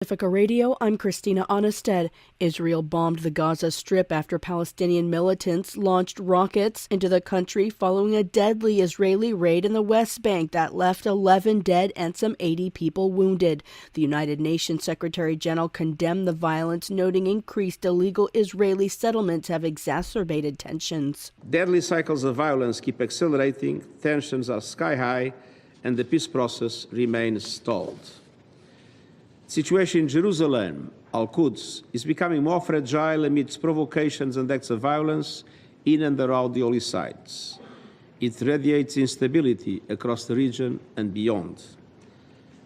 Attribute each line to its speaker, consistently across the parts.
Speaker 1: Pacifica Radio, I'm Christina Onnested. Israel bombed the Gaza Strip after Palestinian militants launched rockets into the country following a deadly Israeli raid in the West Bank that left 11 dead and some 80 people wounded. The United Nations Secretary General condemned the violence, noting increased illegal Israeli settlements have exacerbated tensions.
Speaker 2: Deadly cycles of violence keep accelerating, tensions are sky high, and the peace process remains stalled. The situation in Jerusalem, Al-Quds, is becoming more fragile amidst provocations and acts of violence in and around the holy sites. It radiates instability across the region and beyond.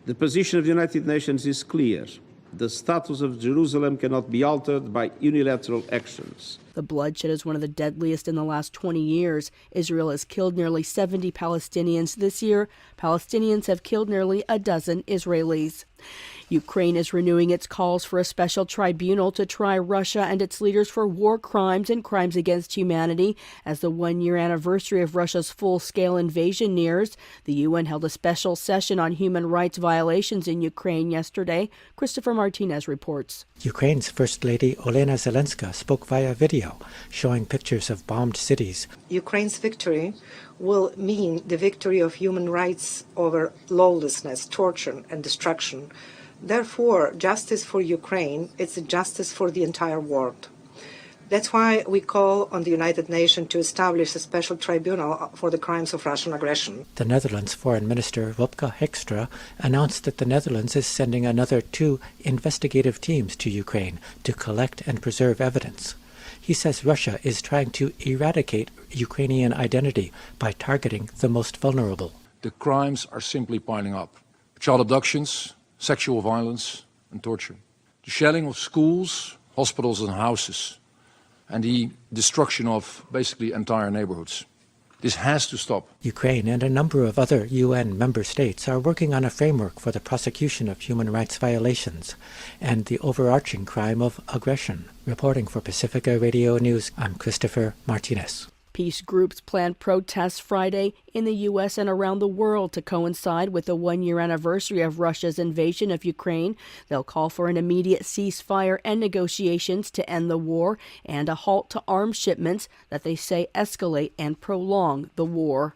Speaker 2: The position of the United Nations is clear. The status of Jerusalem cannot be altered by unilateral actions.
Speaker 1: The bloodshed is one of the deadliest in the last 20 years. Israel has killed nearly 70 Palestinians this year. Palestinians have killed nearly a dozen Israelis. Ukraine is renewing its calls for a special tribunal to try Russia and its leaders for war crimes and crimes against humanity. As the one-year anniversary of Russia's full-scale invasion nears, the UN held a special session on human rights violations in Ukraine yesterday. Christopher Martinez reports.
Speaker 3: Ukraine's First Lady Olena Zelenska spoke via video, showing pictures of bombed cities.
Speaker 4: Ukraine's victory will mean the victory of human rights over lawlessness, torture, and destruction. Therefore, justice for Ukraine is justice for the entire world. That's why we call on the United Nations to establish a special tribunal for the crimes of Russian aggression.
Speaker 3: The Netherlands Foreign Minister Wopke Hoekstra announced that the Netherlands is sending another 2 investigative teams to Ukraine to collect and preserve evidence. He says Russia is trying to eradicate Ukrainian identity by targeting the most vulnerable.
Speaker 5: The crimes are simply piling up. Child abductions, sexual violence and torture. The shelling of schools, hospitals and houses, and the destruction of basically entire neighborhoods. This has to stop.
Speaker 3: Ukraine and a number of other UN member states are working on a framework for the prosecution of human rights violations and the overarching crime of aggression. Reporting for Pacifica Radio News, I'm Christopher Martinez.
Speaker 1: Peace groups plan protests Friday in the U.S. and around the world to coincide with the one-year anniversary of Russia's invasion of Ukraine. They'll call for an immediate ceasefire and negotiations to end the war and a halt to arms shipments that they say escalate and prolong the war.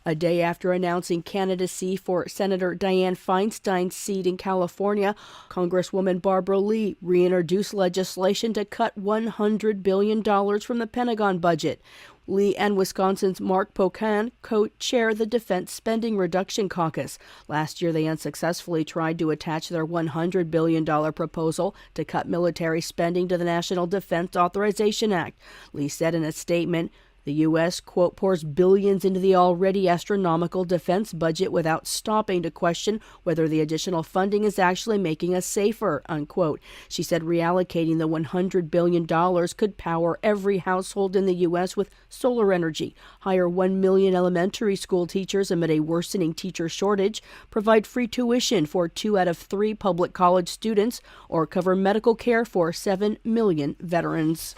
Speaker 1: A day after announcing candidacy for Senator Dianne Feinstein's seat in California, Congresswoman Barbara Lee reintroduced legislation to cut $100 billion from the Pentagon budget. Lee and Wisconsin's Mark Pocan co-chair the Defense Spending Reduction Caucus. Last year, they unsuccessfully tried to attach their $100 billion proposal to cut military spending to the National Defense Authorization Act. Lee said in a statement, the U.S., quote, pours billions into the already astronomical defense budget without stopping to question whether the additional funding is actually making us safer, unquote. She said reallocating the $100 billion could power every household in the U.S. with solar energy, hire 1 million elementary school teachers amid a worsening teacher shortage, provide free tuition for 2 out of 3 public college students, or cover medical care for 7 million veterans.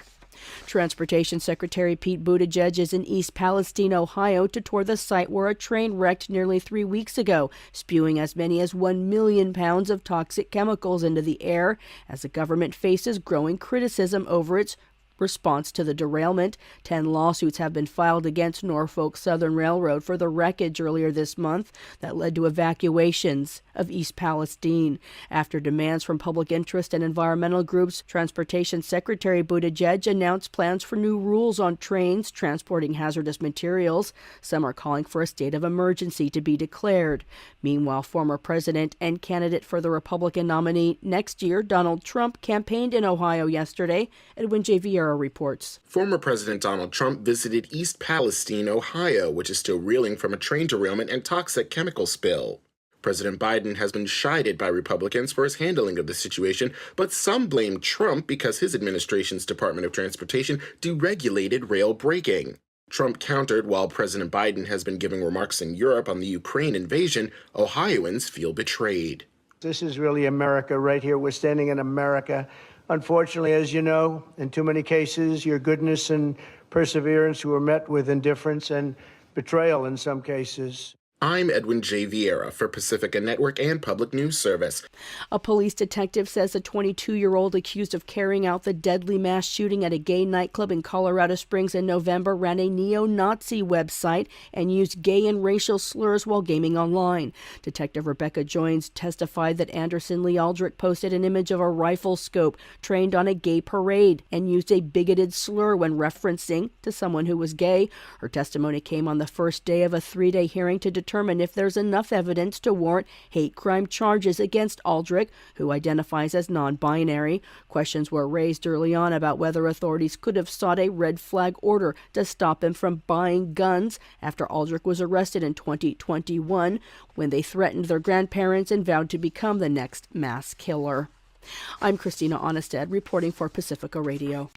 Speaker 1: Transportation Secretary Pete Buttigieg is in East Palestine, Ohio, to tour the site where a train wrecked nearly 3 weeks ago, spewing as many as 1 million pounds of toxic chemicals into the air as the government faces growing criticism over its response to the derailment. 10 lawsuits have been filed against Norfolk Southern Railroad for the wreckage earlier this month that led to evacuations of East Palestine. After demands from public interest and environmental groups, Transportation Secretary Buttigieg announced plans for new rules on trains transporting hazardous materials. Some are calling for a state of emergency to be declared. Meanwhile, former president and candidate for the Republican nominee next year, Donald Trump, campaigned in Ohio yesterday. Edwin J. Vieira reports.
Speaker 6: Former President Donald Trump visited East Palestine, Ohio, which is still reeling from a train derailment and toxic chemical spill. President Biden has been chided by Republicans for his handling of the situation, but some blame Trump because his administration's Department of Transportation deregulated rail braking. Trump countered while President Biden has been giving remarks in Europe on the Ukraine invasion, Ohioans feel betrayed.
Speaker 7: This is really America right here. We're standing in America. Unfortunately, as you know, in too many cases, your goodness and perseverance were met with indifference and betrayal in some cases.
Speaker 6: I'm Edwin J. Vieira for Pacifica Network and Public News Service.
Speaker 1: A police detective says a 22-year-old accused of carrying out the deadly mass shooting at a gay nightclub in Colorado Springs in November ran a neo-Nazi website and used gay and racial slurs while gaming online. Detective Rebecca Joins testified that Anderson Lee Aldrich posted an image of a rifle scope trained on a gay parade and used a bigoted slur when referencing to someone who was gay. Her testimony came on the first day of a 3-day hearing to determine if there's enough evidence to warrant hate crime charges against Aldrich, who identifies as non-binary. Questions were raised early on about whether authorities could have sought a red flag order to stop him from buying guns after Aldrich was arrested in 2021 when they threatened their grandparents and vowed to become the next mass killer. I'm Christina Onnested reporting for Pacifica Radio.